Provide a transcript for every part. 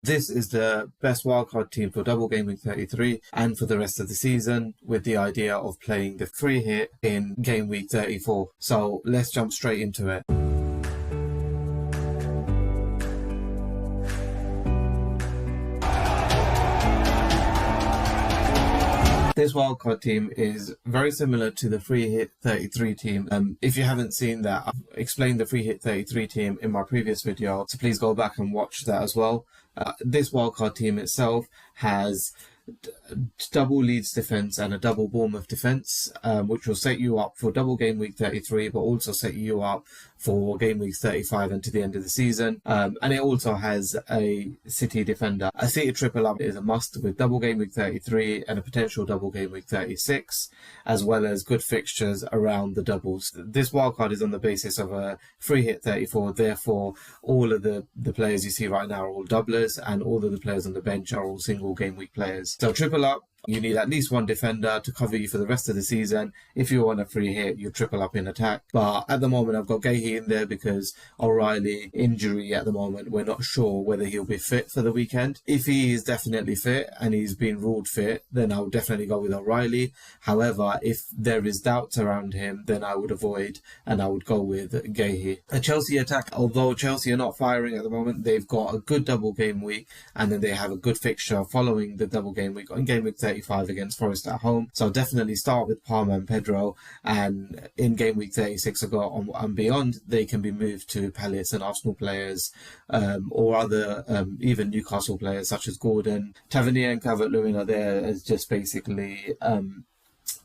This is the best wildcard team for Double Gameweek 33 and for the rest of the season, with the idea of playing the free hit in Game Week 34. So let's jump straight into it. This wildcard team is very similar to the Free Hit 33 team. If you haven't seen that, I've explained the Free Hit 33 team in my previous video, so please go back and watch that as well. This wildcard team itself has double Leeds defence and a double Bournemouth defence, which will set you up for Double Game Week 33, but also set you up for Game Week 35 and to the end of the season. And it also has a City defender. A City triple up is a must with Double Game Week 33 and a potential Double Game Week 36, as well as good fixtures around the doubles. This wildcard is on the basis of a free hit 34, therefore all of the players you see right now are all doublers, and all of the players on the bench are all single game week players. So triple up, you need at least one defender to cover you for the rest of the season. If you want a free hit, you triple up in attack. But at the moment, I've got Gahey in there because O'Reilly injury at the moment. We're not sure whether he'll be fit for the weekend. If he is definitely fit and he's been ruled fit, then I would definitely go with O'Reilly. However, if there is doubts around him, then I would avoid and I would go with Gahey. A Chelsea attack, although Chelsea are not firing at the moment, they've got a good double game week and then they have a good fixture following the double game week on Game Week 35 against Forest at home. So I'll definitely start with Palmer and Pedro, and in Game Week 36 and beyond, they can be moved to Palace and Arsenal players, or other even Newcastle players such as Gordon. Tavernier and Calvert-Lewin are there as just basically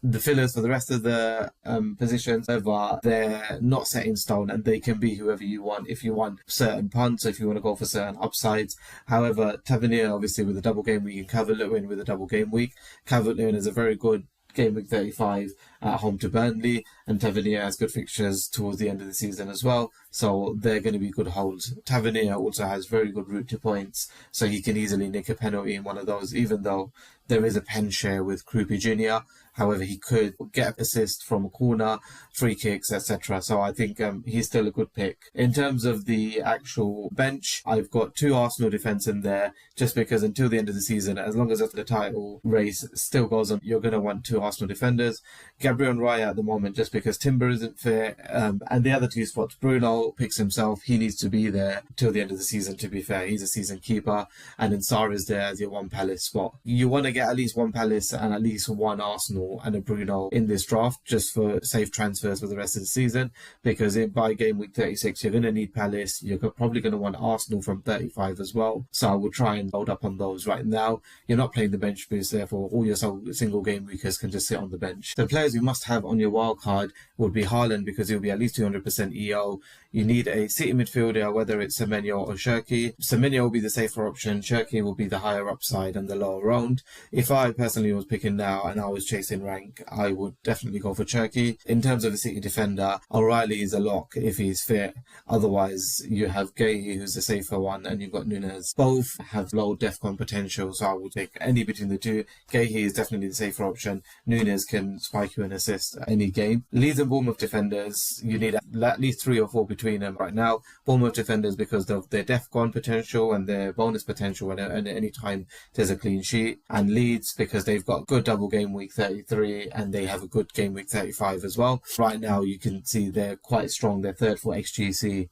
the fillers for the rest of the positions. However, they're not set in stone and they can be whoever you want if you want certain punts, or if you want to go for certain upsides. However, Tavernier obviously with a double game week and Calvert-Lewin with a double game week. Calvert-Lewin is a very good Game Week 35 at home to Burnley, and Tavernier has good fixtures towards the end of the season as well, so they're going to be good holds. Tavernier also has very good route to points, so he can easily nick a penalty in one of those, even though there is a pen share with Krupi Jr. However, he could get an assist from a corner, free kicks, etc. So I think he's still a good pick. In terms of the actual bench, I've got two Arsenal defence in there, just because until the end of the season, as long as the title race still goes on, you're going to want two Arsenal defenders. Gabriel and Raya at the moment, just because Timber isn't fit, and the other two spots, Bruno picks himself. He needs to be there till the end of the season, to be fair. He's a season keeper. And then Sarr is there as your one Palace spot. You want to get at least one Palace and at least one Arsenal and a Bruno in this draft, just for safe transfers for the rest of the season, because by Game Week 36 you're going to need Palace. You're probably going to want Arsenal from 35 as well, so I will try and load up on those right now. You're not playing the bench boost, therefore all your single game weekers can just sit on the bench. The players you must have on your wild card would be Haaland, because he'll be at least 200% EO. You need a City midfielder, whether it's Semenyo or Cherki. Semenyo will be the safer option, Cherki will be the higher upside and the lower round. If I personally was picking now and I was chasing rank, I would definitely go for Cherki. In terms of a City defender, O'Reilly is a lock if he's fit. Otherwise, you have Gahey, who's the safer one, and you've got Nunez. Both have low DEFCON potential, so I would take any between the two. Gahey is definitely the safer option. Nunez can spike you an assist any game. Leeds and Bournemouth defenders, you need at least 3 or 4 between them right now. Bournemouth defenders because of their DEFCON potential and their bonus potential, and at any time there's a clean sheet. And Leeds because they've got good double game week 33 and they have a good game week 35 as well. Right now you can see they're quite strong. They're third for XGC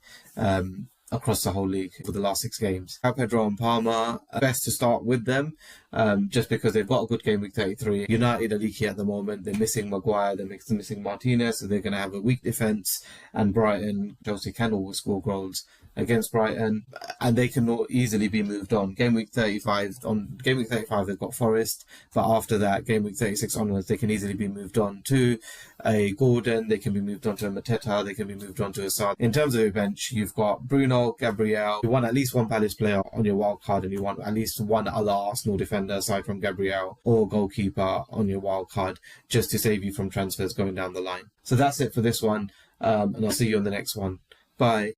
across the whole league for the last 6 games. Pedro and Palmer, best to start with them, just because they've got a good game week 33. United are leaky at the moment. They're missing Maguire, they're missing Martinez, so they're going to have a weak defence. And Brighton, Chelsea can always score goals against Brighton, and they can easily be moved on. Game week 35 they've got Forest, but after that, game week 36 onwards, they can easily be moved on to a Gordon, they can be moved on to a Mateta, they can be moved on to a Sarr. In terms of your bench, you've got Bruno, Gabriel. You want at least one Palace player on your wild card, and you want at least one other Arsenal defender aside from Gabriel, or goalkeeper on your wild card, just to save you from transfers going down the line. So that's it for this one, and I'll see you on the next one. Bye.